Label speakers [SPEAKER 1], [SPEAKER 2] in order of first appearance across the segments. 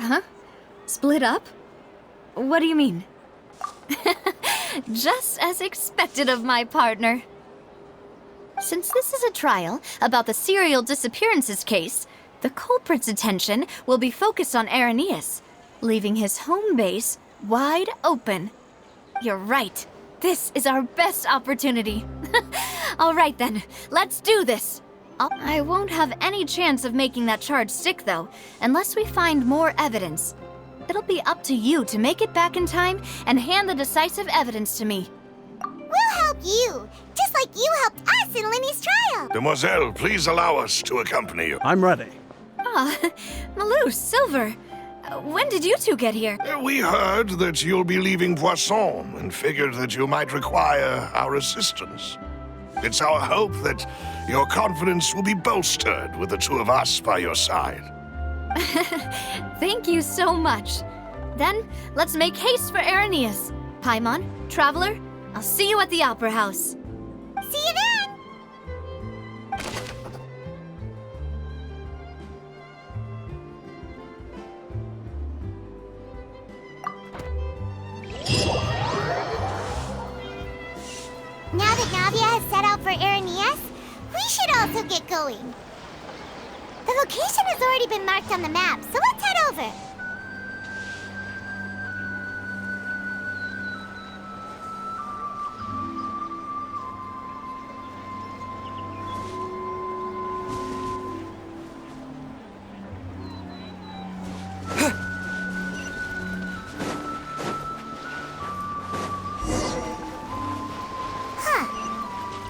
[SPEAKER 1] Huh? Split up? What do you mean? Just as expected of my partner. Since this is a trial about the serial disappearances case, the culprit's attention will be focused on Irenaeus, leaving his home base wide open. You're right. This is our best opportunity. All right then, let's do this. I won't have any chance of making that charge stick, though, unless we find more evidence. It'll be up to you to make it back in time and hand the decisive evidence to me.
[SPEAKER 2] We'll help you, just like you helped us in Linny's trial.
[SPEAKER 3] Demoiselle, please allow us to accompany you.
[SPEAKER 4] I'm ready.
[SPEAKER 1] Ah, Malou, Silver, when did you two get here?
[SPEAKER 3] We heard that you'll be leaving Poisson and figured that you might require our assistance. It's our hope that your confidence will be bolstered with the two of us by your side.
[SPEAKER 1] Thank you so much. Then, let's make haste for Irenaeus. Paimon, Traveler, I'll see you at the Opera House.
[SPEAKER 2] See you then! Now that Navia has set out for Irenaeus, we should also get going. The location has already been marked on the map, so let's head over.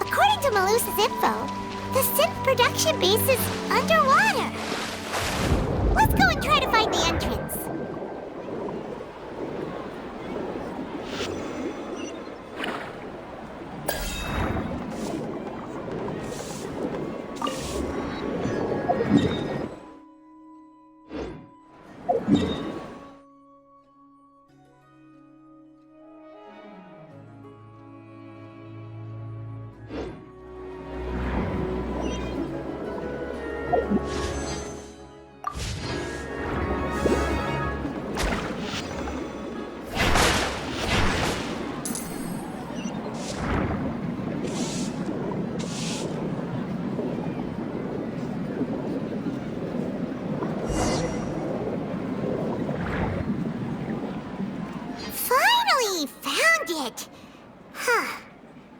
[SPEAKER 2] According to Malusa's info, the synth production base is underwater. Let's go and try to find the entrance.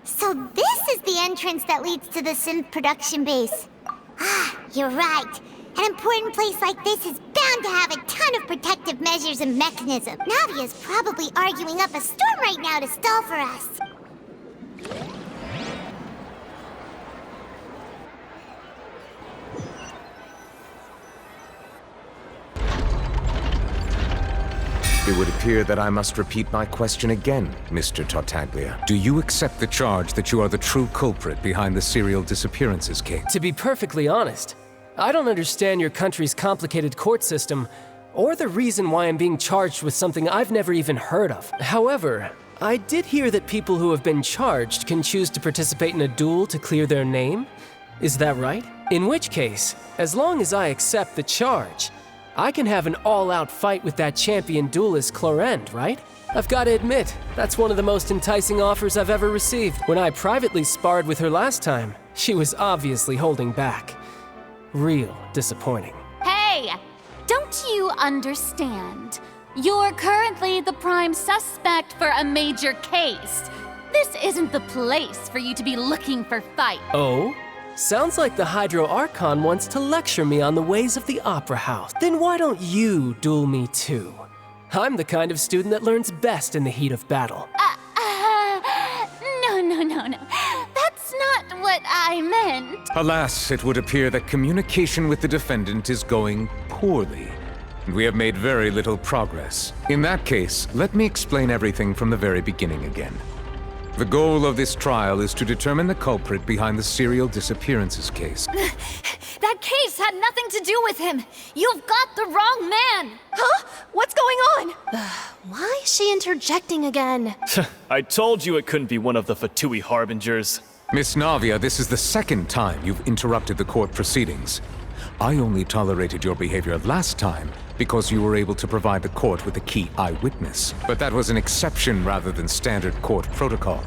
[SPEAKER 2] So this is the entrance that leads to the synth production base. Ah, you're right. An important place like this is bound to have a ton of protective measures and mechanisms. Navia's probably arguing up a storm right now to stall for us.
[SPEAKER 5] It would appear that I must repeat my question again, Mr. Tartaglia. Do you accept the charge that you are the true culprit behind the serial disappearances case?
[SPEAKER 6] To be perfectly honest, I don't understand your country's complicated court system, or the reason why I'm being charged with something I've never even heard of. However, I did hear that people who have been charged can choose to participate in a duel to clear their name. Is that right? In which case, as long as I accept the charge, I can have an all-out fight with that champion duelist Clorend, right? I've got to admit, that's one of the most enticing offers I've ever received. When I privately sparred with her last time, she was obviously holding back. Real disappointing.
[SPEAKER 7] Hey! Don't you understand? You're currently the prime suspect for a major case. This isn't the place for you to be looking for fight.
[SPEAKER 6] Oh? Sounds like the Hydro Archon wants to lecture me on the ways of the Opera House. Then why don't you duel me too? I'm the kind of student that learns best in the heat of battle.
[SPEAKER 7] No. That's not what I meant.
[SPEAKER 5] Alas, it would appear that communication with the defendant is going poorly, and we have made very little progress. In that case, let me explain everything from the very beginning again. The goal of this trial is to determine the culprit behind the serial disappearances case.
[SPEAKER 1] That case had nothing to do with him. You've got the wrong man.
[SPEAKER 8] Huh? What's going on? Why is she interjecting again?
[SPEAKER 9] I told you it couldn't be one of the Fatui harbingers.
[SPEAKER 5] Miss Navia, this is the second time you've interrupted the court proceedings. I only tolerated your behavior last time because you were able to provide the court with a key eyewitness. But that was an exception rather than standard court protocol.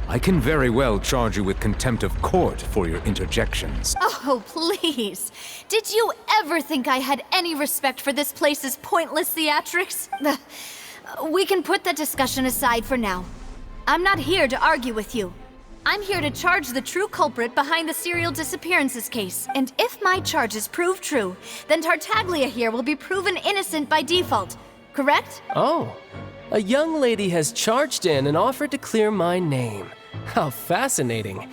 [SPEAKER 5] I can very well charge you with contempt of court for your interjections.
[SPEAKER 1] Oh, please. Did you ever think I had any respect for this place's pointless theatrics? We can put that discussion aside for now. I'm not here to argue with you. I'm here to charge the true culprit behind the serial disappearances case. And if my charges prove true, then Tartaglia here will be proven innocent by default. Correct?
[SPEAKER 6] Oh, a young lady has charged in and offered to clear my name. How fascinating.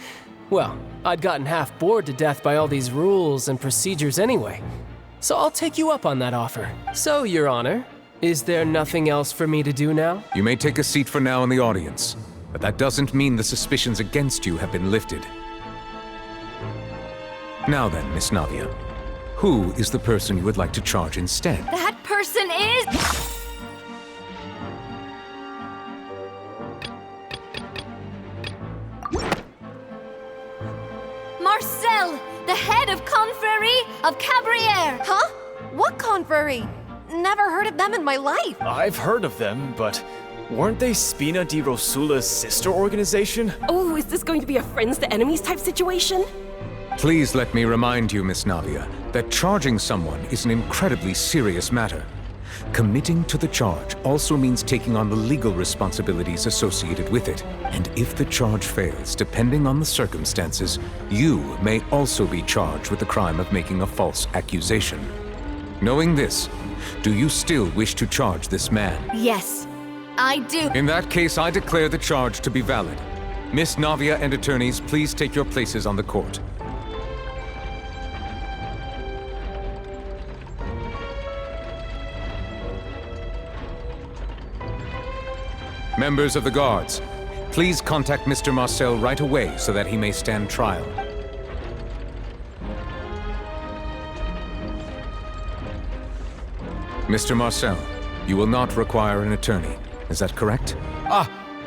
[SPEAKER 6] Well, I'd gotten half bored to death by all these rules and procedures anyway. So I'll take you up on that offer. So, Your Honor, is there nothing else for me to do now?
[SPEAKER 5] You may take a seat for now in the audience, but that doesn't mean the suspicions against you have been lifted. Now then, Miss Navia, who is the person you would like to charge instead?
[SPEAKER 1] That person is... Marcel, the head of Confrérie of Cabrières!
[SPEAKER 8] Huh? What confrérie? Never heard of them in my life.
[SPEAKER 9] I've heard of them, but weren't they Spina di Rosula's sister organization?
[SPEAKER 4] Oh, is this going to be a friends to enemies type situation?
[SPEAKER 5] Please let me remind you, Miss Navia, that charging someone is an incredibly serious matter. Committing to the charge also means taking on the legal responsibilities associated with it. And if the charge fails, depending on the circumstances, you may also be charged with the crime of making a false accusation. Knowing this, do you still wish to charge this man?
[SPEAKER 1] Yes, I do.
[SPEAKER 5] In that case, I declare the charge to be valid. Miss Navia and attorneys, please take your places on the court. Members of the guards, please contact Mr. Marcel right away so that he may stand trial. Mr. Marcel, you will not require an attorney. Is that correct?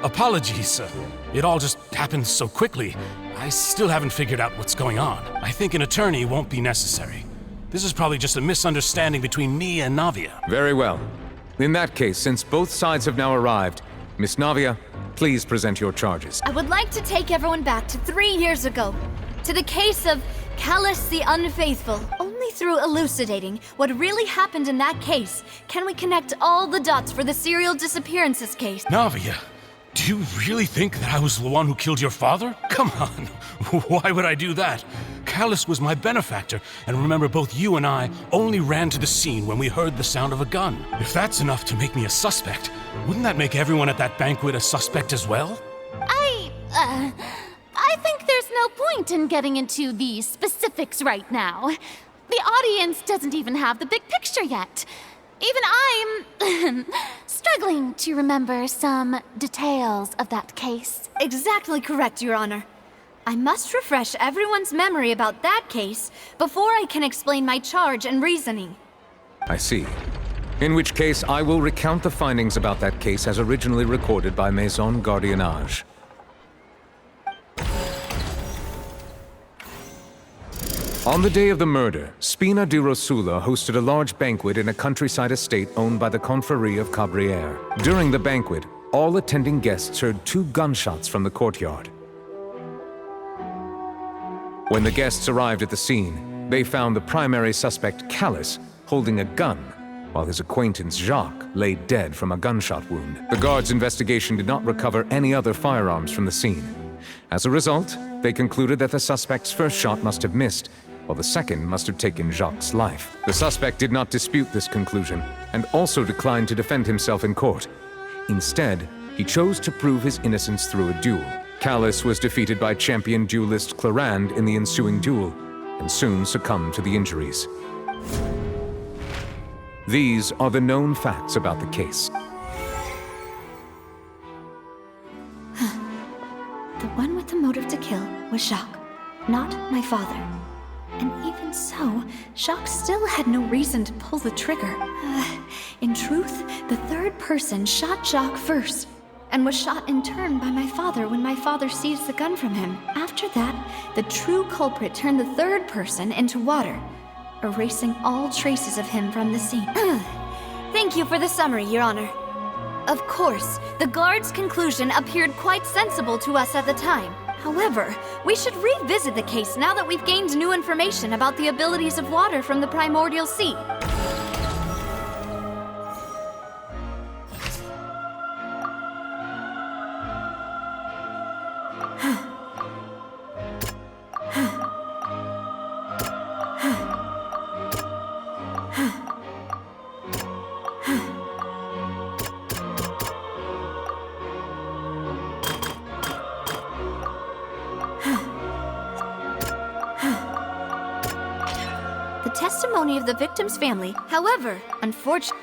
[SPEAKER 10] Apologies, sir. It all just happened so quickly. I still haven't figured out what's going on. I think an attorney won't be necessary. This is probably just a misunderstanding between me and Navia.
[SPEAKER 5] Very well. In that case, since both sides have now arrived, Miss Navia, please present your charges.
[SPEAKER 1] I would like to take everyone back to 3 years ago, to the case of Callus the Unfaithful. Only through elucidating what really happened in that case can we connect all the dots for the serial disappearances case.
[SPEAKER 10] Navia, do you really think that I was the one who killed your father? Come on, why would I do that? Callus was my benefactor, and remember, both you and I only ran to the scene when we heard the sound of a gun. If that's enough to make me a suspect, wouldn't that make everyone at that banquet a suspect as well?
[SPEAKER 7] I think there's no point in getting into the specifics right now. The audience doesn't even have the big picture yet. Even I'm struggling to remember some details of that case.
[SPEAKER 1] Exactly correct, Your Honor. I must refresh everyone's memory about that case before I can explain my charge and reasoning.
[SPEAKER 5] I see. In which case, I will recount the findings about that case as originally recorded by Maison Gardiennage. On the day of the murder, Spina di Rosula hosted a large banquet in a countryside estate owned by the Confrérie of Cabrières. During the banquet, all attending guests heard 2 gunshots from the courtyard. When the guests arrived at the scene, they found the primary suspect, Callus, holding a gun, while his acquaintance, Jacques, lay dead from a gunshot wound. The guards' investigation did not recover any other firearms from the scene. As a result, they concluded that the suspect's first shot must have missed, while the second must have taken Jacques' life. The suspect did not dispute this conclusion, and also declined to defend himself in court. Instead, he chose to prove his innocence through a duel. Callus was defeated by champion duelist Clarande in the ensuing duel, and soon succumbed to the injuries. These are the known facts about the case.
[SPEAKER 1] The one with the motive to kill was Jacques, not my father. And even so, Jacques still had no reason to pull the trigger. In truth, the third person shot Jacques first, and was shot in turn by my father when my father seized the gun from him. After that, the true culprit turned the third person into water. erasing all traces of him from the scene. Thank you for the summary, Your Honor. Of course, the guard's conclusion appeared quite sensible to us at the time. However, we should revisit the case now that we've gained new information about the abilities of water from the primordial sea. The testimony of the victim's family, however, unfortunately...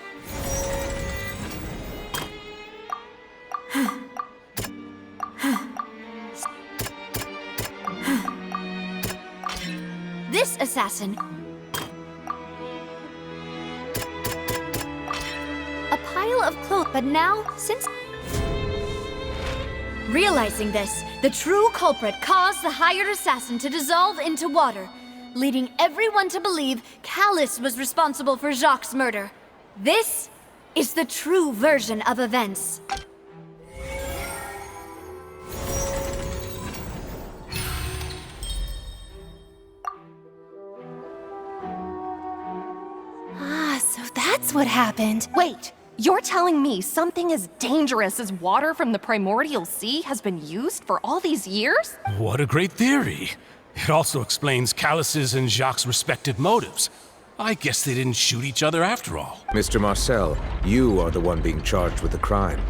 [SPEAKER 1] This assassin... A pile of clothes, but now, since... Realizing this, the true culprit caused the hired assassin to dissolve into water, leading everyone to believe Callus was responsible for Jacques' murder. This is the true version of events.
[SPEAKER 8] So that's what happened. Wait, you're telling me something as dangerous as water from the primordial sea has been used for all these years?
[SPEAKER 10] What a great theory. It also explains Callus's and Jacques' respective motives. I guess they didn't shoot each other after all.
[SPEAKER 5] Mr. Marcel, you are the one being charged with the crime.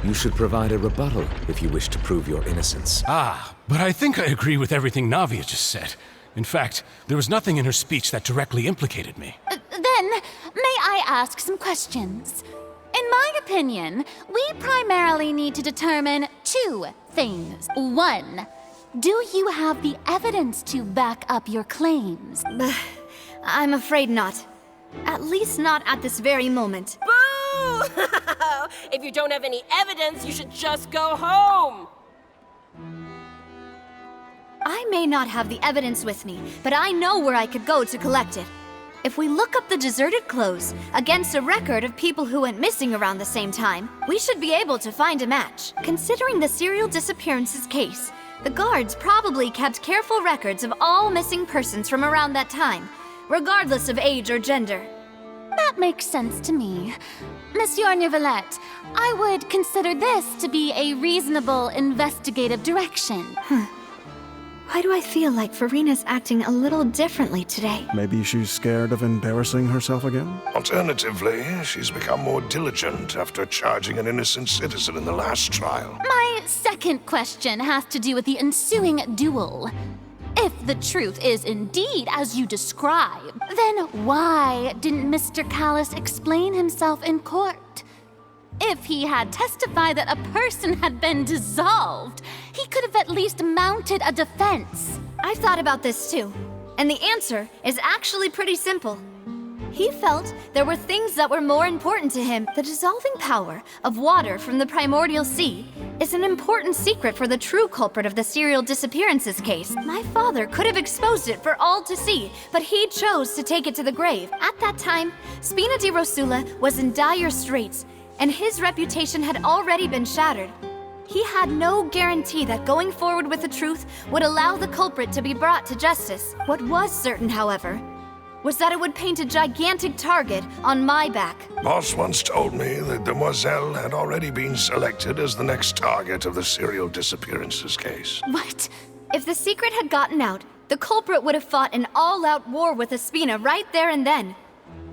[SPEAKER 5] You should provide a rebuttal if you wish to prove your innocence.
[SPEAKER 10] But I think I agree with everything Navia just said. In fact, there was nothing in her speech that directly implicated me.
[SPEAKER 7] Then, may I ask some questions? In my opinion, we primarily need to determine two things. One, do you have the evidence to back up your claims?
[SPEAKER 1] I'm afraid not. At least not at this very moment.
[SPEAKER 4] Boo! If you don't have any evidence, you should just go home!
[SPEAKER 1] I may not have the evidence with me, but I know where I could go to collect it. If we look up the deserted clothes against a record of people who went missing around the same time, we should be able to find a match. Considering the serial disappearances case, the guards probably kept careful records of all missing persons from around that time, regardless of age or gender.
[SPEAKER 7] That makes sense to me. Monsieur Neuvillette, I would consider this to be a reasonable investigative direction.
[SPEAKER 1] Why do I feel like Farina's acting a little differently today?
[SPEAKER 11] Maybe she's scared of embarrassing herself again?
[SPEAKER 3] Alternatively, she's become more diligent after charging an innocent citizen in the last trial.
[SPEAKER 7] My second question has to do with the ensuing duel. If the truth is indeed as you describe, then why didn't Mr. Callus explain himself in court? If he had testified that a person had been dissolved, he could have at least mounted a defense.
[SPEAKER 1] I've thought about this too, and the answer is actually pretty simple. He felt there were things that were more important to him. The dissolving power of water from the primordial sea is an important secret for the true culprit of the serial disappearances case. My father could have exposed it for all to see, but he chose to take it to the grave. At that time, Spina di Rosula was in dire straits, and his reputation had already been shattered. He had no guarantee that going forward with the truth would allow the culprit to be brought to justice. What was certain, however, was that it would paint a gigantic target on my back.
[SPEAKER 3] Boss once told me that Demoiselle had already been selected as the next target of the serial disappearances case.
[SPEAKER 7] What?
[SPEAKER 1] If the secret had gotten out, the culprit would have fought an all-out war with Espina right there and then.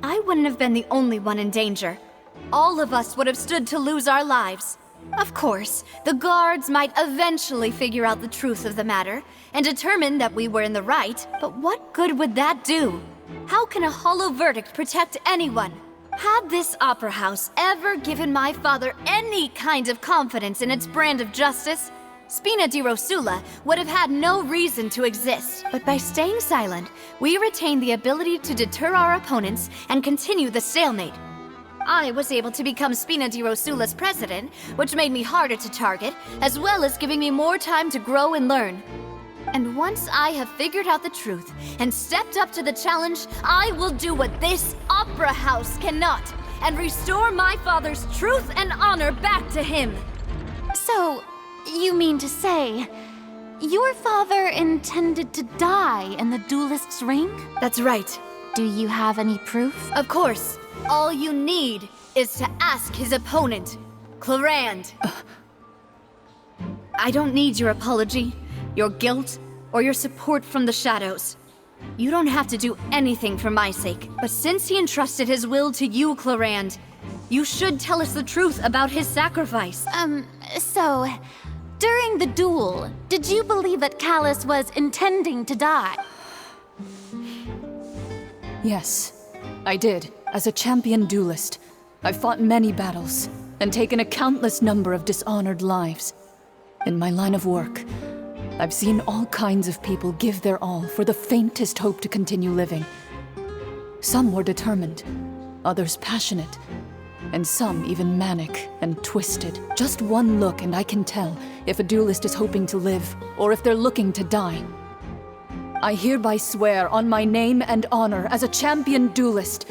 [SPEAKER 1] I wouldn't have been the only one in danger. All of us would have stood to lose our lives. Of course, the guards might eventually figure out the truth of the matter and determine that we were in the right, but what good would that do? How can a hollow verdict protect anyone? Had this opera house ever given my father any kind of confidence in its brand of justice, Spina di Rosula would have had no reason to exist. But by staying silent, we retain the ability to deter our opponents and continue the stalemate. I was able to become Spina di Rosula's president, which made me harder to target, as well as giving me more time to grow and learn. And once I have figured out the truth and stepped up to the challenge, I will do what this opera house cannot and restore my father's truth and honor back to him.
[SPEAKER 7] So, you mean to say, your father intended to die in the duelist's ring?
[SPEAKER 1] That's right.
[SPEAKER 7] Do you have any proof?
[SPEAKER 1] Of course. All you need is to ask his opponent, Clarand. I don't need your apology, your guilt, or your support from the shadows. You don't have to do anything for my sake, but since he entrusted his will to you, Clarand, you should tell us the truth about his sacrifice.
[SPEAKER 7] So, during the duel, did you believe that Callus was intending to die?
[SPEAKER 12] Yes, I did. As a champion duelist, I've fought many battles and taken a countless number of dishonored lives. In my line of work, I've seen all kinds of people give their all for the faintest hope to continue living. Some were determined, others passionate, and some even manic and twisted. Just one look and I can tell if a duelist is hoping to live or if they're looking to die. I hereby swear on my name and honor as a champion duelist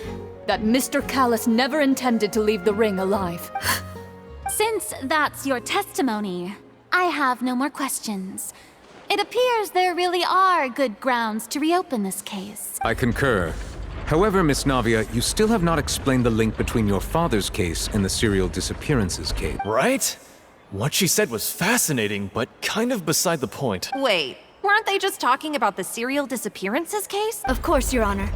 [SPEAKER 12] that Mr. Callus never intended to leave the ring alive.
[SPEAKER 7] Since that's your testimony, I have no more questions. It appears there really are good grounds to reopen this case.
[SPEAKER 5] I concur. However, Miss Navia, you still have not explained the link between your father's case and the serial disappearances case.
[SPEAKER 9] Right? What she said was fascinating, but kind of beside the point.
[SPEAKER 8] Wait, weren't they just talking about the serial disappearances case?
[SPEAKER 1] Of course, Your Honor.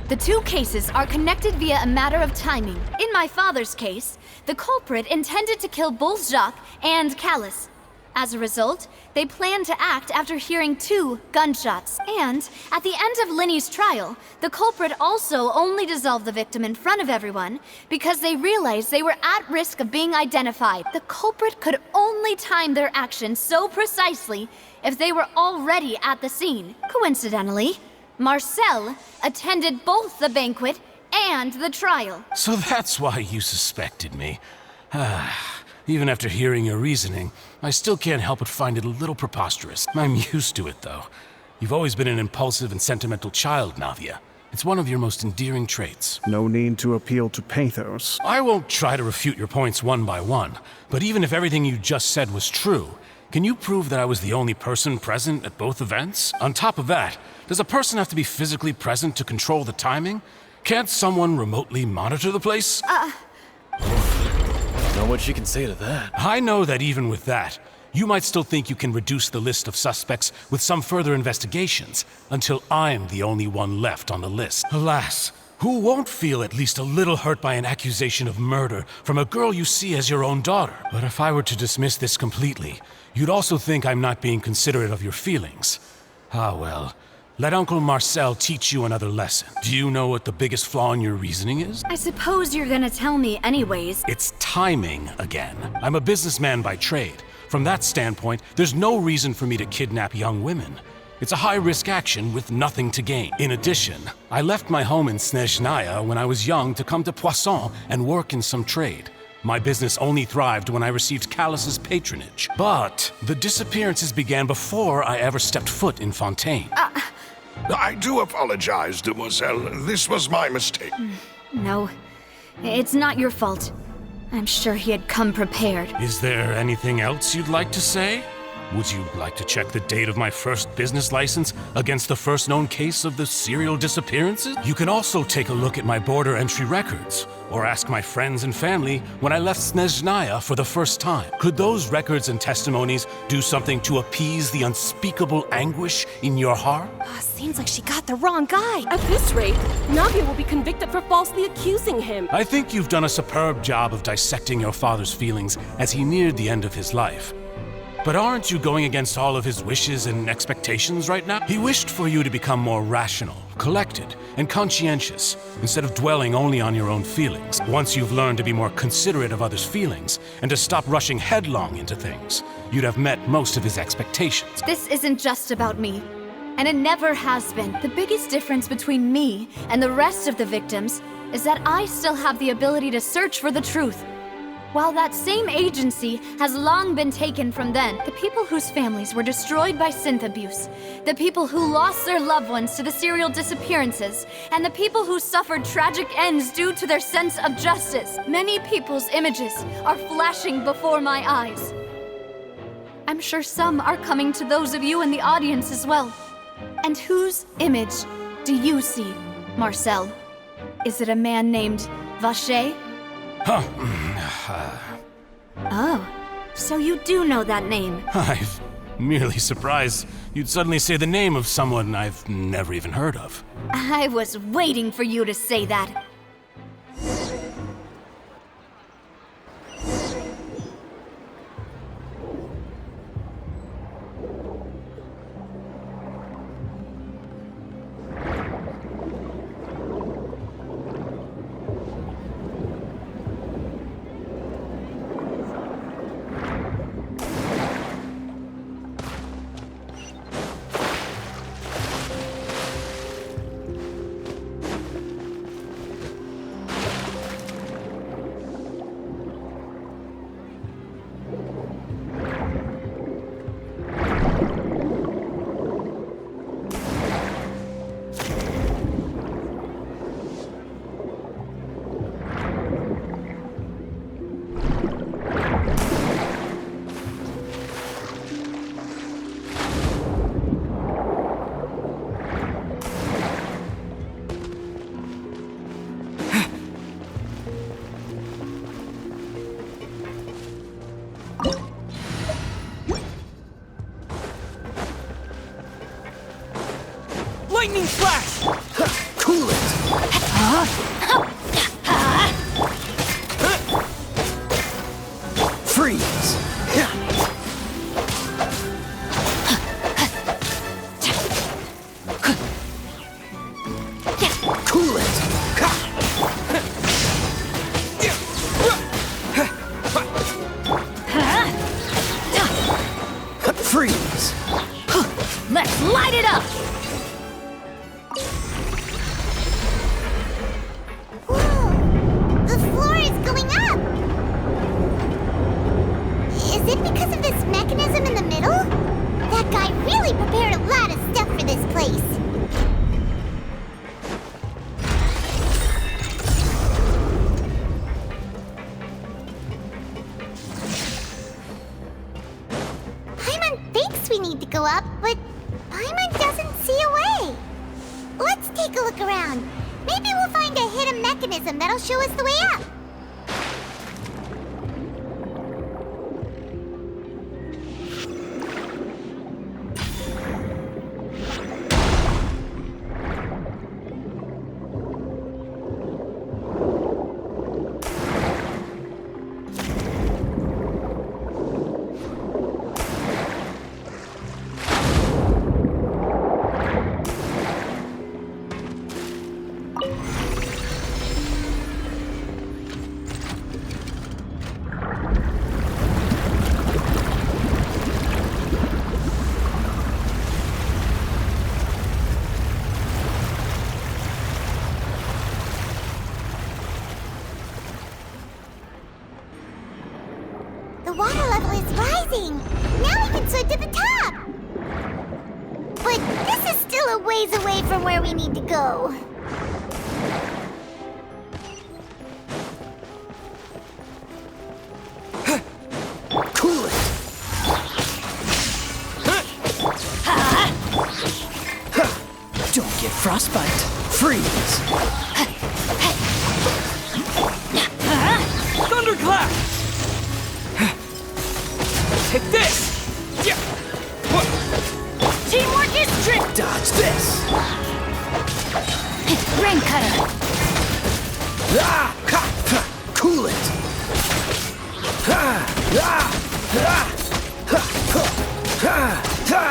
[SPEAKER 1] The two cases are connected via a matter of timing. In my father's case, the culprit intended to kill both Jacques and Callus. As a result, they planned to act after hearing 2 gunshots. And at the end of Linny's trial, the culprit also only dissolved the victim in front of everyone because they realized they were at risk of being identified. The culprit could only time their actions so precisely if they were already at the scene. Coincidentally, Marcel attended both the banquet and the trial.
[SPEAKER 10] So that's why you suspected me. Even after hearing your reasoning, I still can't help but find it a little preposterous. I'm used to it, though. You've always been an impulsive and sentimental child, Navia. It's one of your most endearing traits.
[SPEAKER 11] No need to appeal to pathos.
[SPEAKER 10] I won't try to refute your points one by one, but even if everything you just said was true, can you prove that I was the only person present at both events? On top of that, does a person have to be physically present to control the timing? Can't someone remotely monitor the place?
[SPEAKER 9] Know what she can say to that.
[SPEAKER 10] I know that even with that, you might still think you can reduce the list of suspects with some further investigations, until I'm the only one left on the list. Alas, who won't feel at least a little hurt by an accusation of murder from a girl you see as your own daughter? But if I were to dismiss this completely, you'd also think I'm not being considerate of your feelings. Ah well, let Uncle Marcel teach you another lesson. Do you know what the biggest flaw in your reasoning is?
[SPEAKER 1] I suppose you're gonna tell me anyways.
[SPEAKER 10] It's timing again. I'm a businessman by trade. From that standpoint, there's no reason for me to kidnap young women. It's a high-risk action with nothing to gain. In addition, I left my home in Snezhnaya when I was young to come to Poisson and work in some trade. My business only thrived when I received Callus's patronage. But the disappearances began before I ever stepped foot in Fontaine.
[SPEAKER 3] I do apologize, demoiselle. This was my mistake.
[SPEAKER 1] No, it's not your fault. I'm sure he had come prepared.
[SPEAKER 10] Is there anything else you'd like to say? Would you like to check the date of my first business license against the first known case of the serial disappearances? You can also take a look at my border entry records, or ask my friends and family when I left Snezhnaya for the first time. Could those records and testimonies do something to appease the unspeakable anguish in your heart?
[SPEAKER 8] Seems like she got the wrong guy.
[SPEAKER 4] At this rate, Navia will be convicted for falsely accusing him.
[SPEAKER 10] I think you've done a superb job of dissecting your father's feelings as he neared the end of his life. But aren't you going against all of his wishes and expectations right now? He wished for you to become more rational, collected, and conscientious, instead of dwelling only on your own feelings. Once you've learned to be more considerate of others' feelings, and to stop rushing headlong into things, you'd have met most of his expectations.
[SPEAKER 1] This isn't just about me, and it never has been. The biggest difference between me and the rest of the victims is that I still have the ability to search for the truth. While that same agency has long been taken from them, the people whose families were destroyed by synth abuse, the people who lost their loved ones to the serial disappearances, and the people who suffered tragic ends due to their sense of justice, many people's images are flashing before my eyes. I'm sure some are coming to those of you in the audience as well. And whose image do you see, Marcel? Is it a man named VACHER? Oh, so you do know that name.
[SPEAKER 10] I'm merely surprised you'd suddenly say the name of someone I've never even heard of.
[SPEAKER 1] I was waiting for you to say that.
[SPEAKER 6] Lightning flash! Cool it! Freeze! Cool it! Freeze!
[SPEAKER 1] Let's light it up!
[SPEAKER 2] The floor is going up! Is it because of this mechanism in the middle? That guy really prepared a lot of stuff for this place. Paimon thinks we need to go up, but Paimon doesn't see a way. Let's take a look around. Maybe we'll find a hidden mechanism that'll show us the way up. The water level is rising! Now we can swim to the top! But this is still a ways away from where we need to go.
[SPEAKER 6] Cool it! Don't get frostbite. Freeze! Thunderclap! Take this! Yeah.
[SPEAKER 1] Teamwork is trick!
[SPEAKER 6] Dodge this!
[SPEAKER 1] Rain cutter!
[SPEAKER 6] Ah! Ha! Cool it! Ah! Ah! Ah! Ha! Ha! Ha! Ha!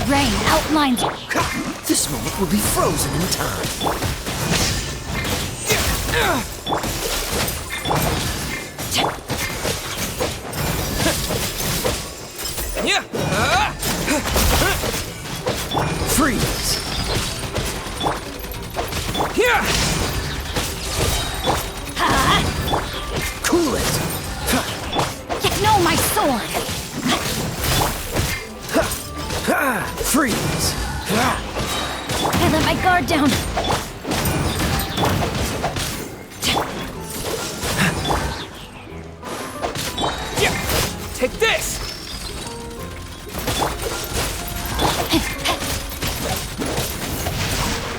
[SPEAKER 1] rain outlines...
[SPEAKER 13] This moment will be frozen in time. Freeze! Cool it!
[SPEAKER 1] No, my sword!
[SPEAKER 13] Freeze!
[SPEAKER 1] I let my guard down.
[SPEAKER 6] Take this!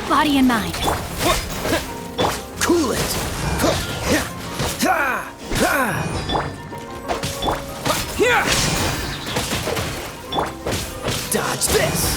[SPEAKER 1] Body and mind.
[SPEAKER 13] Cool it! Dodge this!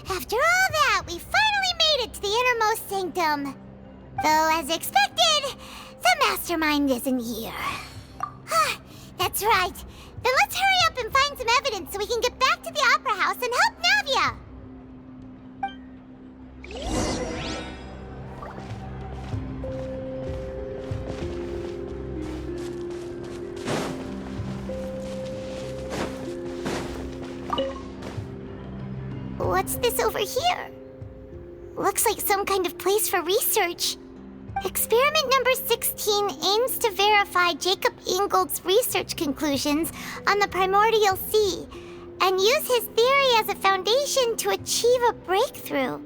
[SPEAKER 2] After all that, we finally made it to the innermost sanctum. Though, as expected, the mastermind isn't here. That's right. Then let's hurry up and find some evidence so we can get back to the Opera House and help Navia. What's this over here? Looks like some kind of place for research. Experiment number 16 aims to verify Jacob Ingold's research conclusions on the primordial sea and use his theory as a foundation to achieve a breakthrough.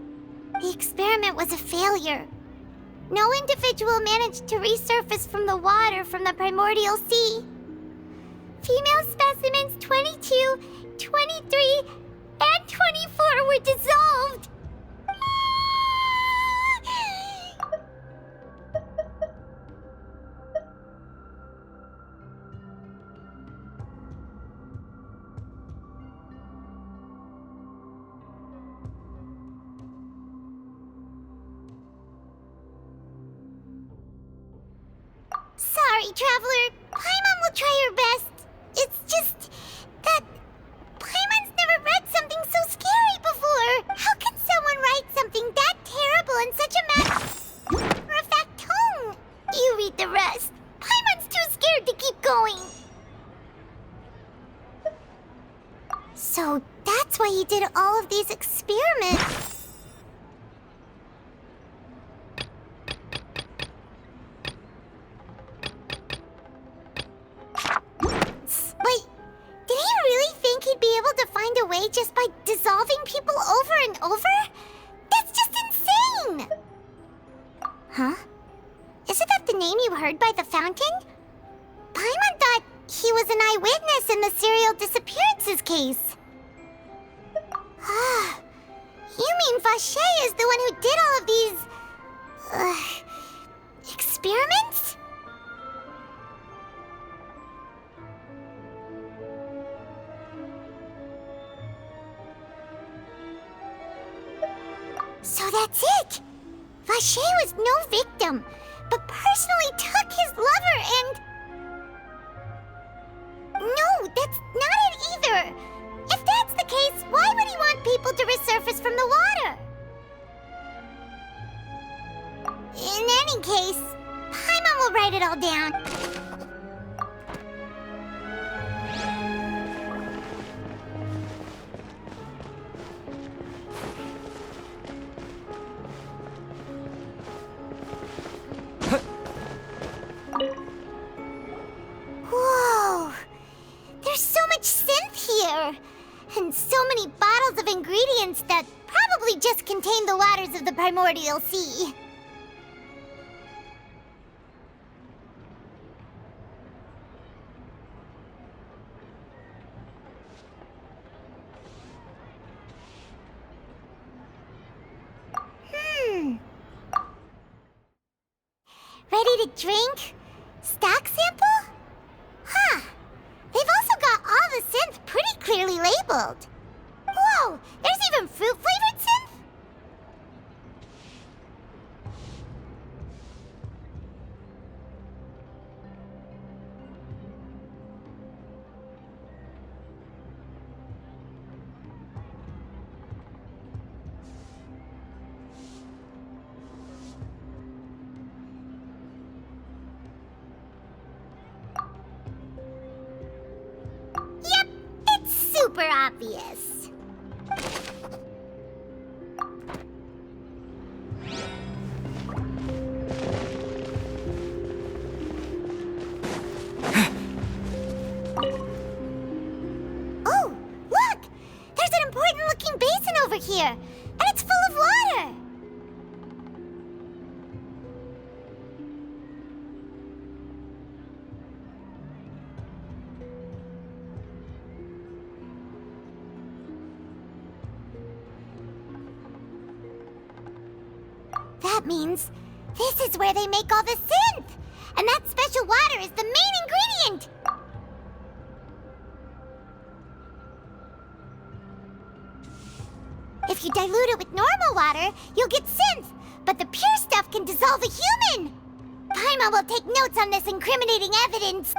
[SPEAKER 2] The experiment was a failure. No individual managed to resurface from the water from the primordial sea. Female specimens 22, 23, and 24 were dissolved. Sorry, Traveler. Paimon will try her best. It's just that Paimon's never read something so scary before. How can someone write something that terrible in such a matter-of-fact tone? You read the rest. Paimon's too scared to keep going. So that's why he did all of these experiments. Wait, did he really think he'd be able to find a way just by dissolving people over and over? That's just insane! Huh? Isn't that the name you heard by the fountain? Paimon thought he was an eyewitness in the serial disappearances case. Ah, you mean VACHER is the one who did all of these... experiments? So that's it! VACHER was no victim, but personally took his lover and... No, that's not it either! If that's the case, why would he want people to resurface from the water? In any case, Paimon will write it all down. Whoa! There's so much synth here! And so many bottles of ingredients that probably just contain the waters of the primordial sea. a drink? Stock sample? Huh. They've also got all the synth pretty clearly labeled. Whoa, there's even fruit-flavored synth? Yep, it's super obvious. Oh, look! There's an important-looking basin over here, and it's full of water! That means this is where they make all the synth! And that special water is the main ingredient! If you dilute it with normal water, you'll get synth, but the pure stuff can dissolve a human! Paimon will take notes on this incriminating evidence.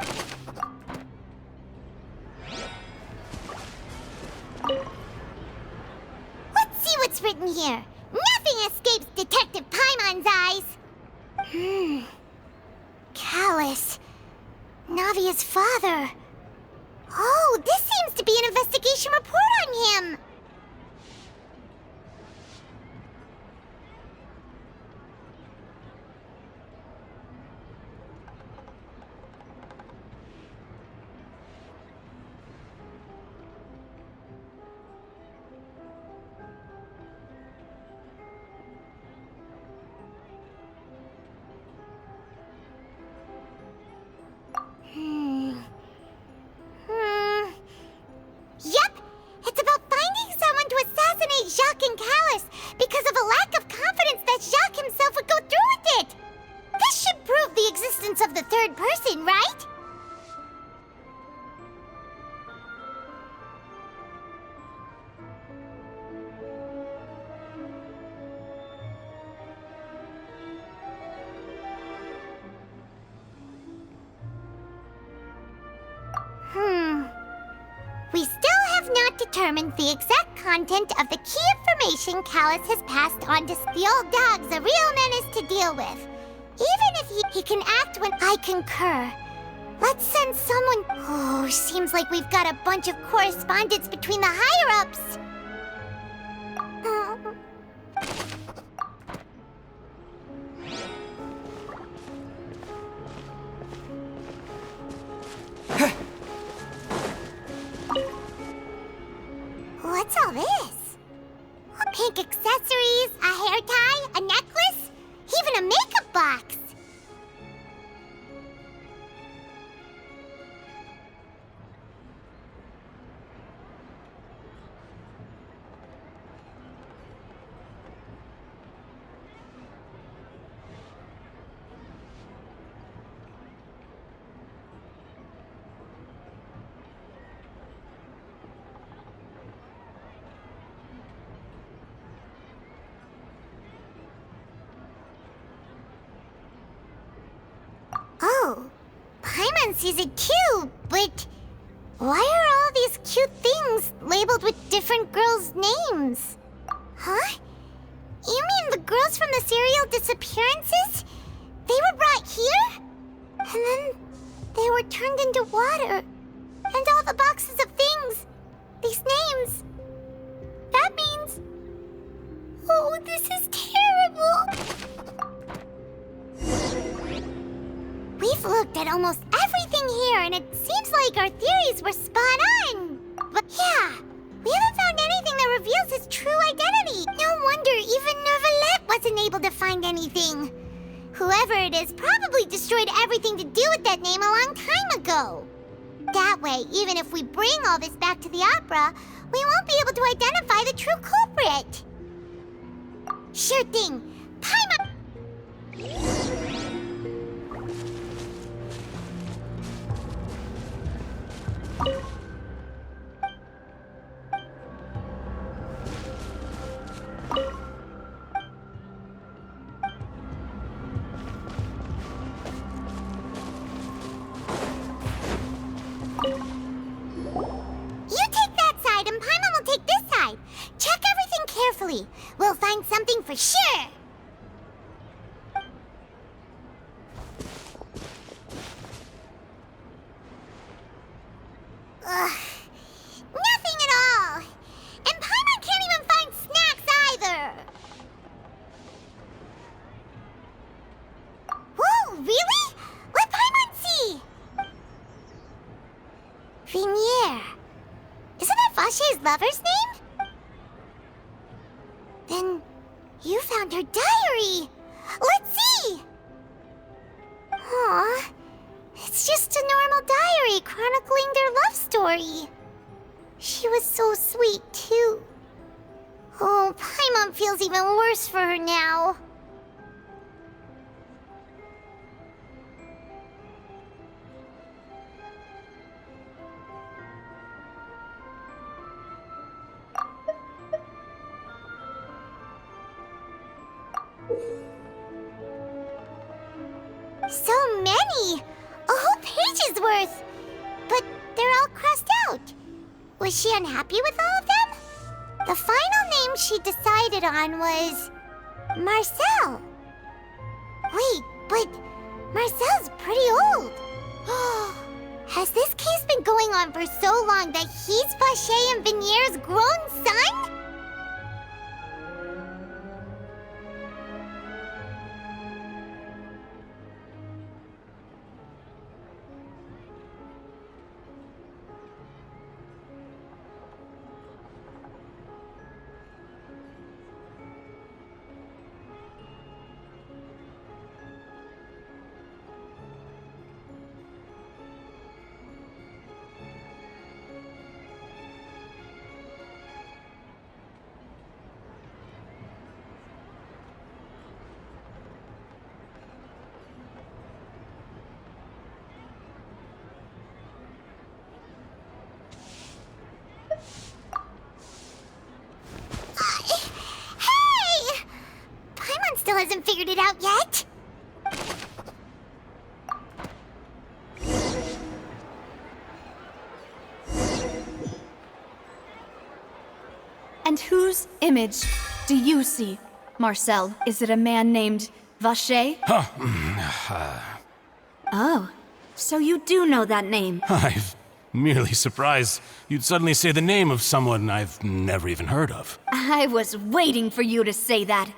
[SPEAKER 2] Let's see what's written here. Nothing escapes Detective Paimon's eyes. Callus. Navia's father. Oh, this seems to be an investigation report on him. Yep, it's about finding someone to assassinate Jacques and Callus because of a lack of confidence that Jacques himself would go through with it. This should prove the existence of the third person, right? We still have not determined the exact content of the key information Callus has passed on to the old dog's a real menace to deal with. Even if he can act when I concur. Let's send someone... Oh, seems like we've got a bunch of correspondence between the higher-ups. What's all this? Pink accessories, a hair tie, a necklace, even a makeup box. Oh, Paimon sees it too, but why are all these cute things labeled with different girls' names? Huh? You mean the girls from the serial disappearances? They were brought here? And then they were turned into water. And all the boxes of things, these names. That means... Oh, this is terrible! We've looked at almost everything here, and it seems like our theories were spot on. But yeah, we haven't found anything that reveals his true identity. No wonder even Nervalette wasn't able to find anything. Whoever it is probably destroyed everything to do with that name a long time ago. That way, even if we bring all this back to the opera, we won't be able to identify the true culprit. Sure thing. Paimon... for sure! Ugh. Nothing at all! And Paimon can't even find snacks either! Whoa, really? Let Paimon see! Venier. Isn't that Vacher's lover's name? Then you found her diary! Let's see! Aw, it's just a normal diary chronicling their love story. She was so sweet, too. Oh, Paimon feels even worse for her now. So many! A whole page's worth! But they're all crossed out. Was she unhappy with all of them? The final name she decided on was... Marcel. Wait, but Marcel's pretty old. Has this case been going on for so long that he's Vacher and Venier's grown son? Still hasn't figured it out yet.
[SPEAKER 1] And whose image do you see, Marcel? Is it a man named Vacher? Oh, so you do know that name.
[SPEAKER 10] I'm merely surprised you'd suddenly say the name of someone I've never even heard of.
[SPEAKER 1] I was waiting for you to say that.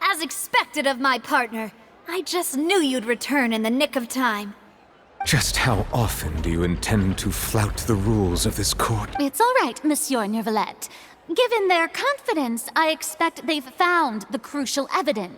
[SPEAKER 1] As expected of my partner. I just knew you'd return in the nick of time.
[SPEAKER 5] Just how often do you intend to flout the rules of this court?
[SPEAKER 7] It's all right, Monsieur Nervalette. Given their confidence, I expect they've found the crucial evidence.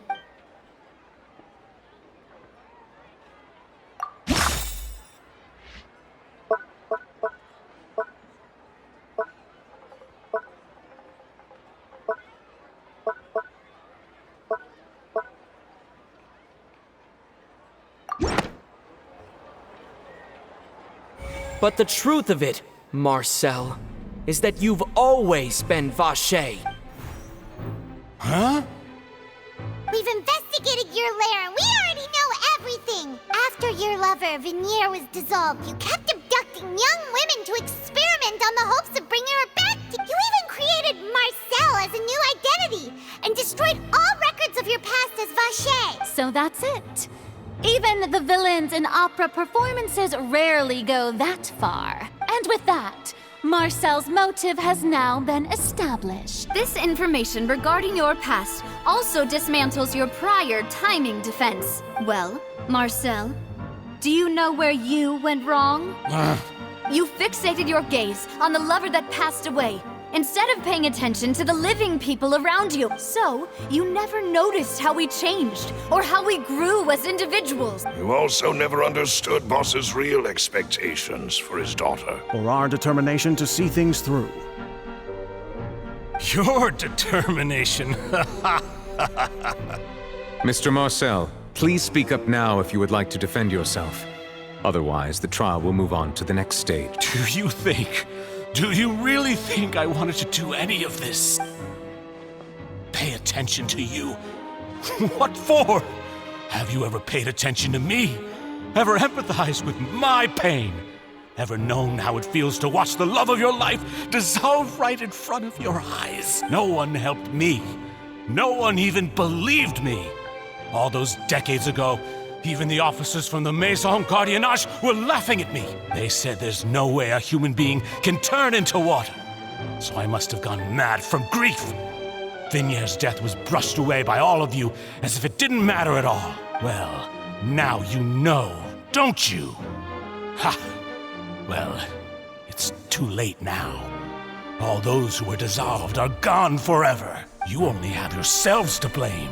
[SPEAKER 13] But the truth of it, Marcel, is that you've always been Vacher.
[SPEAKER 10] Huh?
[SPEAKER 2] We've investigated your lair and we already know everything! After your lover, Venier, was dissolved, you kept abducting young women to experiment on the hopes of bringing her back. You even created Marcel as a new identity and destroyed all records of your past as Vacher.
[SPEAKER 7] So that's it. Even the villains in opera performances rarely go that far. And with that, Marcel's motive has now been established.
[SPEAKER 1] This information regarding your past also dismantles your prior timing defense. Well, Marcel, do you know where you went wrong? You fixated your gaze on the lover that passed away, instead of paying attention to the living people around you. So, you never noticed how we changed, or how we grew as individuals.
[SPEAKER 3] You also never understood Boss's real expectations for his daughter.
[SPEAKER 11] Or our determination to see things through.
[SPEAKER 10] Your determination.
[SPEAKER 5] Mr. Marcel, please speak up now if you would like to defend yourself. Otherwise, the trial will move on to the next stage.
[SPEAKER 10] Do you really think I wanted to do any of this? Pay attention to you? What for? Have you ever paid attention to me? Ever empathized with my pain? Ever known how it feels to watch the love of your life dissolve right in front of your eyes? No one helped me. No one even believed me. All those decades ago, even the officers from the Maison Gardiennage were laughing at me. They said there's no way a human being can turn into water. So I must have gone mad from grief. Vignier's death was brushed away by all of you as if it didn't matter at all. Well, now you know, don't you? Ha! Well, it's too late now. All those who were dissolved are gone forever. You only have yourselves to blame.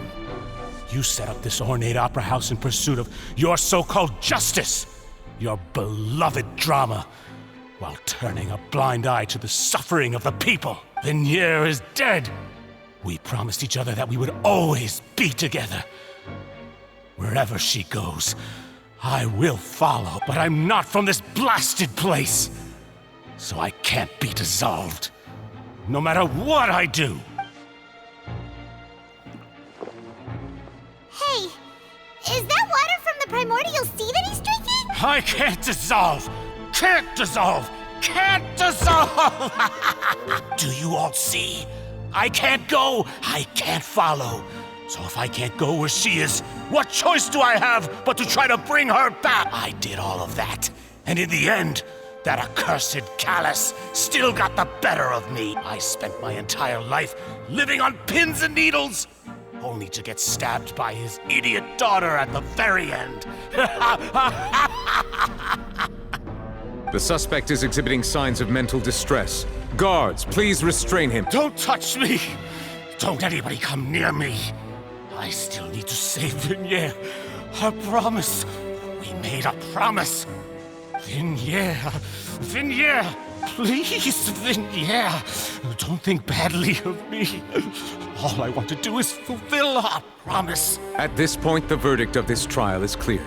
[SPEAKER 10] You set up this ornate opera house in pursuit of your so-called justice, your beloved drama, while turning a blind eye to the suffering of the people. Vignier is dead. We promised each other that we would always be together. Wherever she goes, I will follow, but I'm not from this blasted place. So I can't be dissolved, no matter what I do.
[SPEAKER 2] Hey, is that water from the primordial sea that he's drinking?
[SPEAKER 10] I can't dissolve! Can't dissolve! Can't dissolve! Do you all see? I can't go, I can't follow. So if I can't go where she is, what choice do I have but to try to bring her back? I did all of that, and in the end, that accursed Callus still got the better of me. I spent my entire life living on pins and needles, only to get stabbed by his idiot daughter at the very end.
[SPEAKER 5] The suspect is exhibiting signs of mental distress. Guards, please restrain him.
[SPEAKER 10] Don't touch me! Don't anybody come near me! I still need to save Vignier. A promise. We made a promise. Vignier. Vignier. Please, Vignier. Don't think badly of me. All I want to do is fulfill our promise.
[SPEAKER 5] At this point, the verdict of this trial is clear.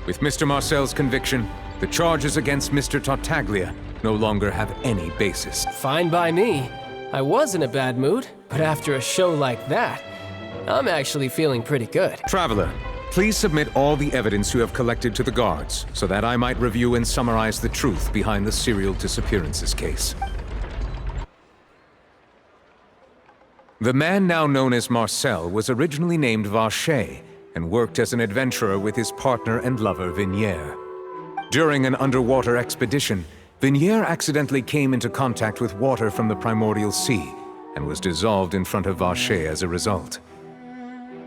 [SPEAKER 5] With Mr. Marcel's conviction, the charges against Mr. Tartaglia no longer have any basis.
[SPEAKER 6] Fine by me. I was in a bad mood, but after a show like that, I'm actually feeling pretty good.
[SPEAKER 5] Traveler, please submit all the evidence you have collected to the guards, so that I might review and summarize the truth behind the serial disappearances case. The man now known as Marcel was originally named VACHER and worked as an adventurer with his partner and lover Vignier. During an underwater expedition, Vignier accidentally came into contact with water from the primordial sea and was dissolved in front of VACHER as a result.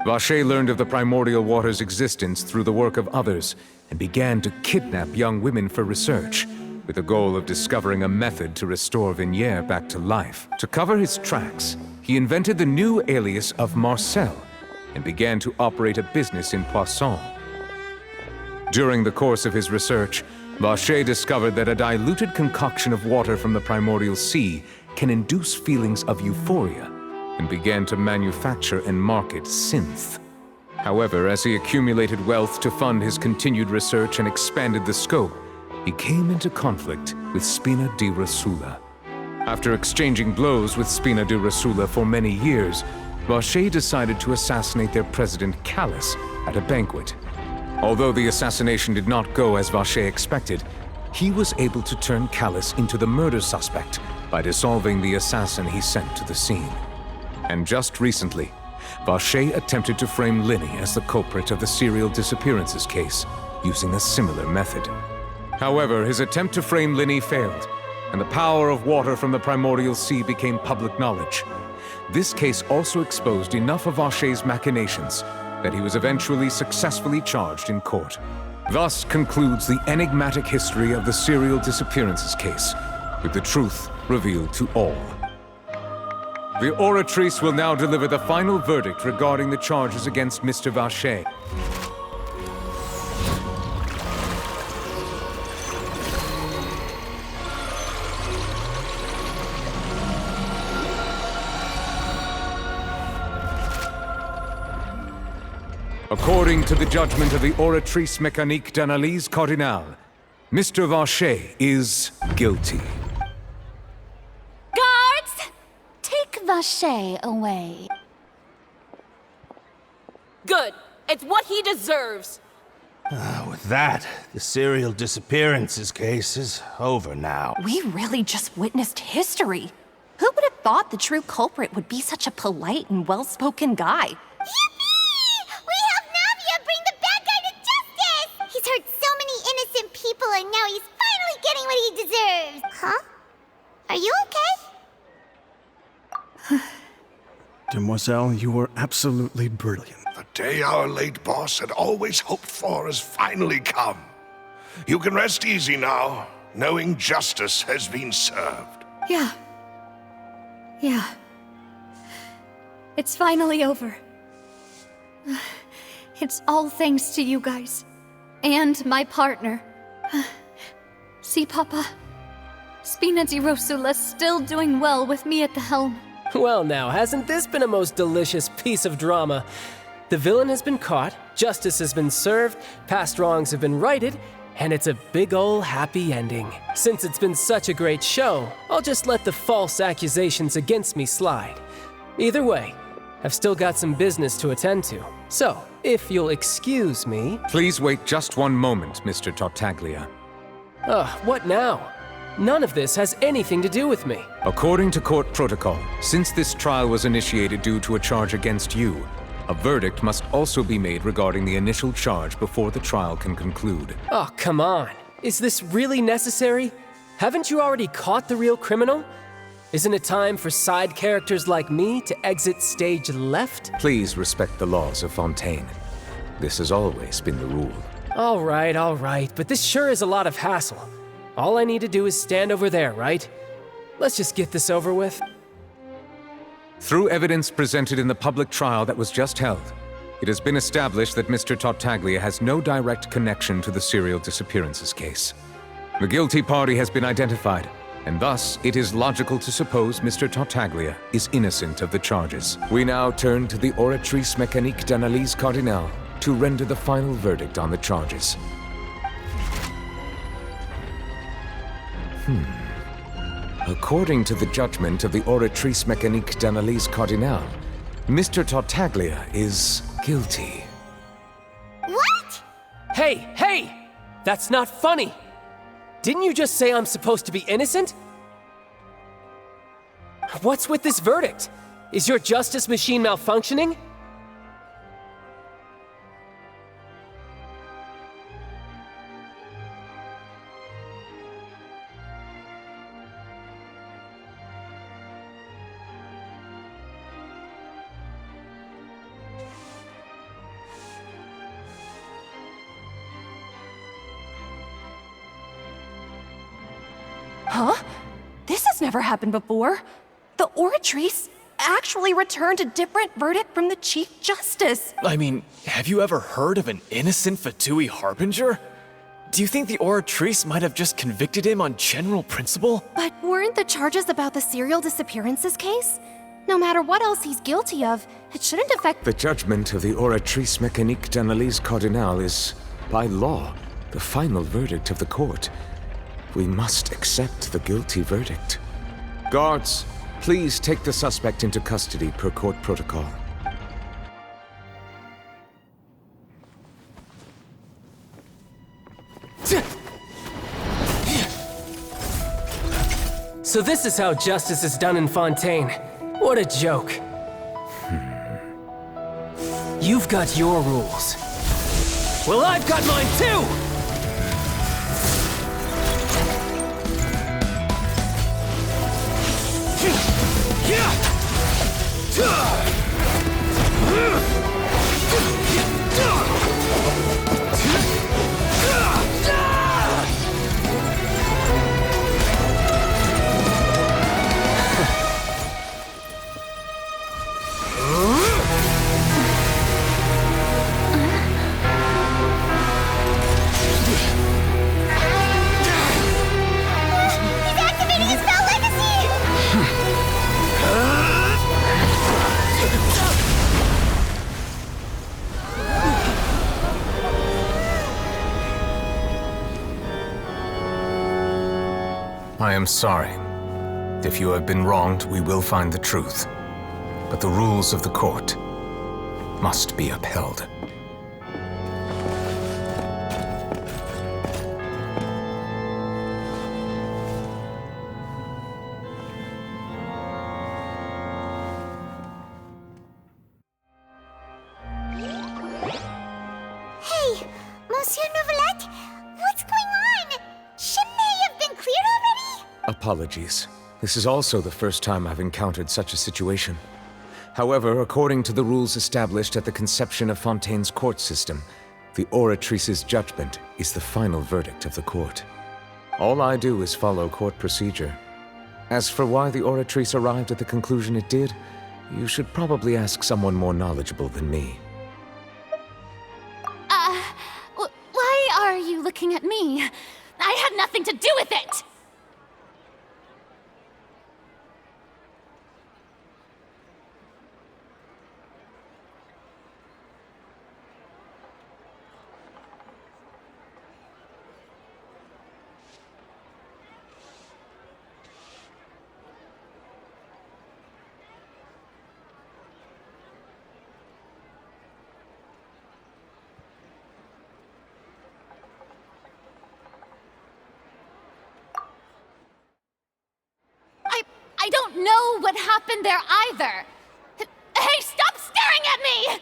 [SPEAKER 5] VACHER learned of the primordial water's existence through the work of others and began to kidnap young women for research, with the goal of discovering a method to restore Vignier back to life. To cover his tracks, he invented the new alias of Marcel and began to operate a business in Poisson. During the course of his research, VACHER discovered that a diluted concoction of water from the primordial sea can induce feelings of euphoria, and began to manufacture and market synth. However, as he accumulated wealth to fund his continued research and expanded the scope, he came into conflict with Spina di Rosula. After exchanging blows with Spina di Rosula for many years, VACHER decided to assassinate their president Callus at a banquet. Although the assassination did not go as VACHER expected, he was able to turn Callus into the murder suspect by dissolving the assassin he sent to the scene. And just recently, VACHER attempted to frame Linny as the culprit of the serial disappearances case, using a similar method. However, his attempt to frame Linny failed, and the power of water from the primordial sea became public knowledge. This case also exposed enough of VACHER's machinations that he was eventually successfully charged in court. Thus concludes the enigmatic history of the serial disappearances case, with the truth revealed to all. The Oratrice will now deliver the final verdict regarding the charges against Mr. VACHER. According to the judgment of the Oratrice Mécanique d'Analyse Cardinale, Mr. VACHER is guilty.
[SPEAKER 7] Guards! Take VACHER away.
[SPEAKER 4] Good. It's what he deserves.
[SPEAKER 14] With that, the serial disappearances case is over now.
[SPEAKER 8] We really just witnessed history. Who would have thought the true culprit would be such a polite and well-spoken guy?
[SPEAKER 2] Yippee! We helped Navia bring the bad guy to justice! He's hurt so many innocent people and now he's finally getting what he deserves. Huh? Are you okay?
[SPEAKER 11] Demoiselle, you were absolutely brilliant.
[SPEAKER 3] The day our late boss had always hoped for has finally come. You can rest easy now, knowing justice has been served.
[SPEAKER 1] Yeah. It's finally over. It's all thanks to you guys. And my partner. See, Papa? Spina di Rosula's still doing well with me at the helm.
[SPEAKER 6] Well now, hasn't this been a most delicious piece of drama? The villain has been caught, justice has been served, past wrongs have been righted, and it's a big ol' happy ending. Since it's been such a great show, I'll just let the false accusations against me slide. Either way, I've still got some business to attend to. So, if you'll excuse me...
[SPEAKER 5] Please wait just one moment, Mr. Tartaglia.
[SPEAKER 6] What now? None of this has anything to do with me.
[SPEAKER 5] According to court protocol, since this trial was initiated due to a charge against you, a verdict must also be made regarding the initial charge before the trial can conclude.
[SPEAKER 6] Oh, come on. Is this really necessary? Haven't you already caught the real criminal? Isn't it time for side characters like me to exit stage left?
[SPEAKER 5] Please respect the laws of Fontaine. This has always been the rule.
[SPEAKER 6] All right, but this sure is a lot of hassle. All I need to do is stand over there, right? Let's just get this over with.
[SPEAKER 5] Through evidence presented in the public trial that was just held, it has been established that Mr. Tartaglia has no direct connection to the serial disappearances case. The guilty party has been identified, and thus it is logical to suppose Mr. Tartaglia is innocent of the charges. We now turn to the Oratrice Mécanique d'Analyse Cardinale to render the final verdict on the charges. According to the judgment of the Oratrice Mécanique d'Analyse Cardinale, Mr. Tartaglia is guilty.
[SPEAKER 2] What?
[SPEAKER 6] Hey! That's not funny! Didn't you just say I'm supposed to be innocent? What's with this verdict? Is your justice machine malfunctioning?
[SPEAKER 8] Huh? This has never happened before. The Oratrice actually returned a different verdict from the Chief Justice.
[SPEAKER 9] I mean, have you ever heard of an innocent Fatui Harbinger? Do you think the Oratrice might have just convicted him on general principle?
[SPEAKER 8] But weren't the charges about the serial disappearances case? No matter what else he's guilty of, it shouldn't affect—
[SPEAKER 5] The judgment of the Oratrice Mécanique d'Analyse Cardinale is, by law, the final verdict of the court. We must accept the guilty verdict. Guards, please take the suspect into custody per court protocol.
[SPEAKER 6] So this is how justice is done in Fontaine. What a joke. You've got your rules. Well, I've got mine too!
[SPEAKER 2] He's activating his spell legacy!
[SPEAKER 5] I am sorry. If you have been wronged, we will find the truth. But the rules of the court must be upheld.
[SPEAKER 2] Monsieur Novelette? What's going on? Shouldn't they have been cleared already?
[SPEAKER 5] Apologies. This is also the first time I've encountered such a situation. However, according to the rules established at the conception of Fontaine's court system, the Oratrice's judgment is the final verdict of the court. All I do is follow court procedure. As for why the Oratrice arrived at the conclusion it did, you should probably ask someone more knowledgeable than me.
[SPEAKER 7] Why are you looking at me? I had nothing to do with it! I don't know what happened there either. Hey, stop staring at me!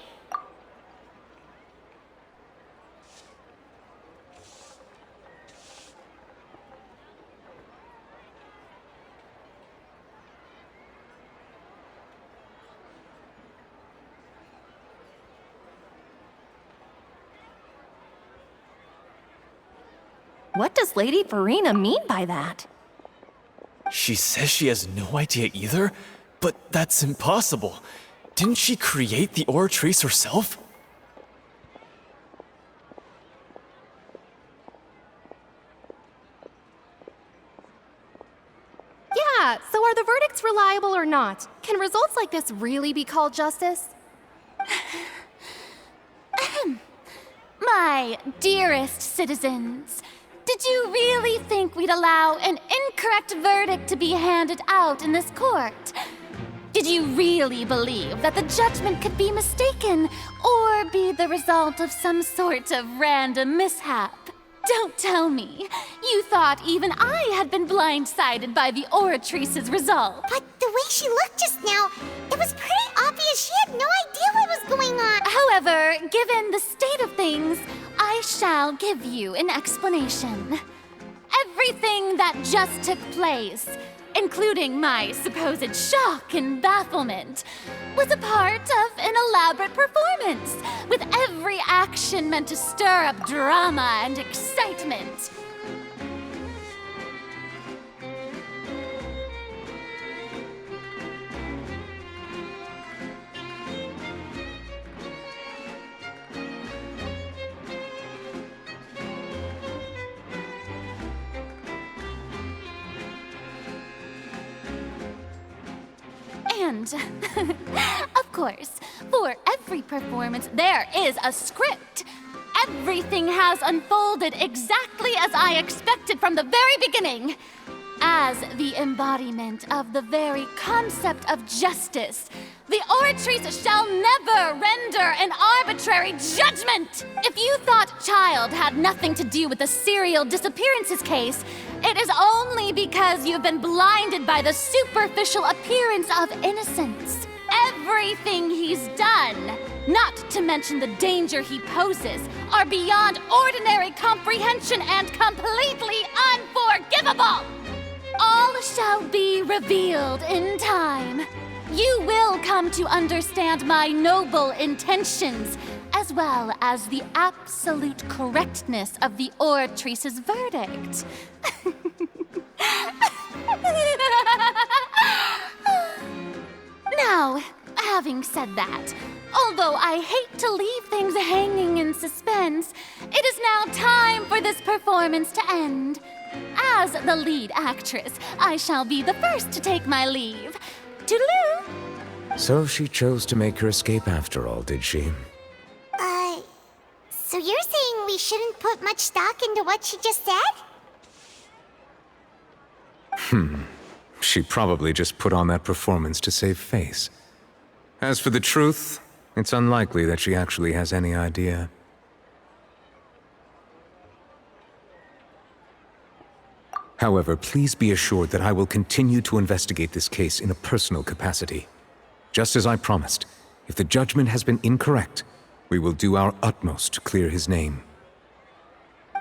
[SPEAKER 8] What does Lady Farina mean by that?
[SPEAKER 9] She says she has no idea either, but that's impossible. Didn't she create the Oratrice herself?
[SPEAKER 8] Yeah, so are the verdicts reliable or not? Can results like this really be called justice?
[SPEAKER 7] My dearest citizens, did you really think we'd allow an incorrect verdict to be handed out in this court? Did you really believe that the judgment could be mistaken or be the result of some sort of random mishap? Don't tell me. You thought even I had been blindsided by the Oratrice's result.
[SPEAKER 2] But the way she looked just now, it was pretty obvious she had no idea what was going on.
[SPEAKER 7] However, given the state of things, I shall give you an explanation. Everything that just took place, including my supposed shock and bafflement, was a part of an elaborate performance, with every action meant to stir up drama and excitement. And, of course, for every performance, there is a script. Everything has unfolded exactly as I expected from the very beginning. As the embodiment of the very concept of justice, the Oratrice shall never render an arbitrary judgment! If you thought Child had nothing to do with the serial disappearances case, it is only because you've been blinded by the superficial appearance of innocence. Everything he's done, not to mention the danger he poses, are beyond ordinary comprehension and completely unforgivable! All shall be revealed in time. You will come to understand my noble intentions, as well as the absolute correctness of the Oratrice's verdict. Now, having said that, although I hate to leave things hanging in suspense, it is now time for this performance to end. As the lead actress, I shall be the first to take my leave. Toodaloo!
[SPEAKER 5] So she chose to make her escape after all, did she?
[SPEAKER 2] So you're saying we shouldn't put much stock into what she just said?
[SPEAKER 5] She probably just put on that performance to save face. As for the truth, it's unlikely that she actually has any idea. However, please be assured that I will continue to investigate this case in a personal capacity. Just as I promised, if the judgment has been incorrect, we will do our utmost to clear his name.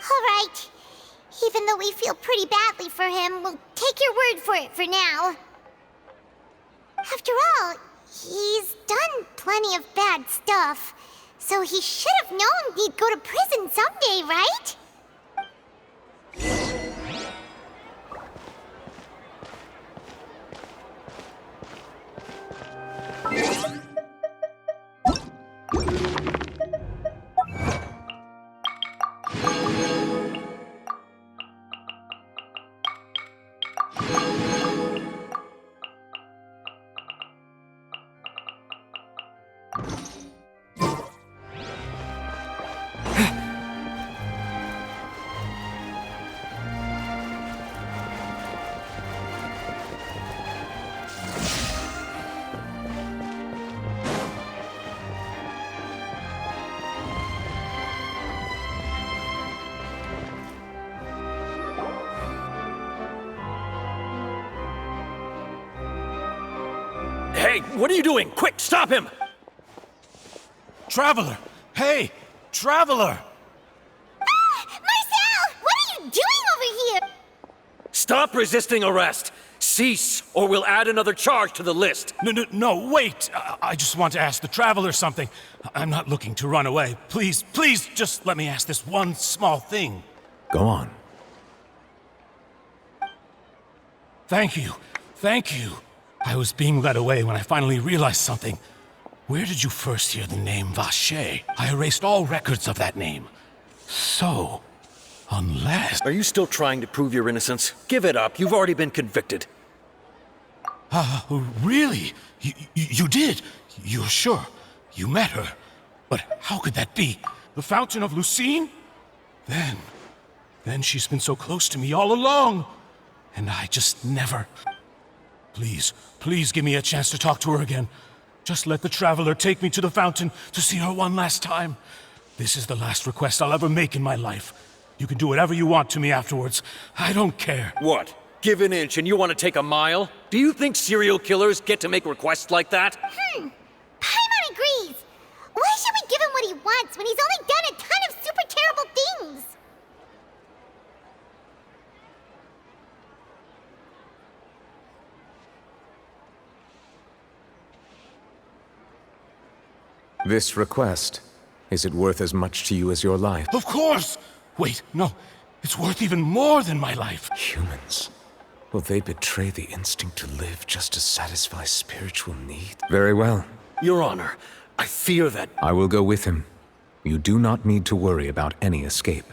[SPEAKER 2] Alright. Even though we feel pretty badly for him, we'll take your word for it for now. After all, he's done plenty of bad stuff, so he should have known he'd go to prison someday, right?
[SPEAKER 15] Hey, what are you doing? Quick, stop him!
[SPEAKER 10] Traveler! Hey! Traveler!
[SPEAKER 2] Marcel! What are you doing over here?
[SPEAKER 15] Stop resisting arrest! Cease, or we'll add another charge to the list.
[SPEAKER 10] No, wait! I just want to ask the Traveler something. I'm not looking to run away. Please, just let me ask this one small thing.
[SPEAKER 5] Go on.
[SPEAKER 10] Thank you. I was being led away when I finally realized something. Where did you first hear the name VACHER? I erased all records of that name. So, unless...
[SPEAKER 15] Are you still trying to prove your innocence? Give it up. You've already been convicted.
[SPEAKER 10] Really? You did? You're sure? You met her? But how could that be? The Fountain of Lucine? Then she's been so close to me all along. And I just never... Please give me a chance to talk to her again. Just let the Traveler take me to the fountain to see her one last time. This is the last request I'll ever make in my life. You can do whatever you want to me afterwards. I don't care.
[SPEAKER 15] What? Give an inch and you want to take a mile? Do you think serial killers get to make requests like that?
[SPEAKER 2] Paimon agrees. Why should we give him what he wants when he's only done a ton of super terrible things?
[SPEAKER 5] This request, is it worth as much to you as your life?
[SPEAKER 10] Of course! Wait, no. It's worth even more than my life.
[SPEAKER 5] Humans. Will they betray the instinct to live just to satisfy spiritual need? Very well.
[SPEAKER 15] Your Honor, I fear that...
[SPEAKER 5] I will go with him. You do not need to worry about any escape.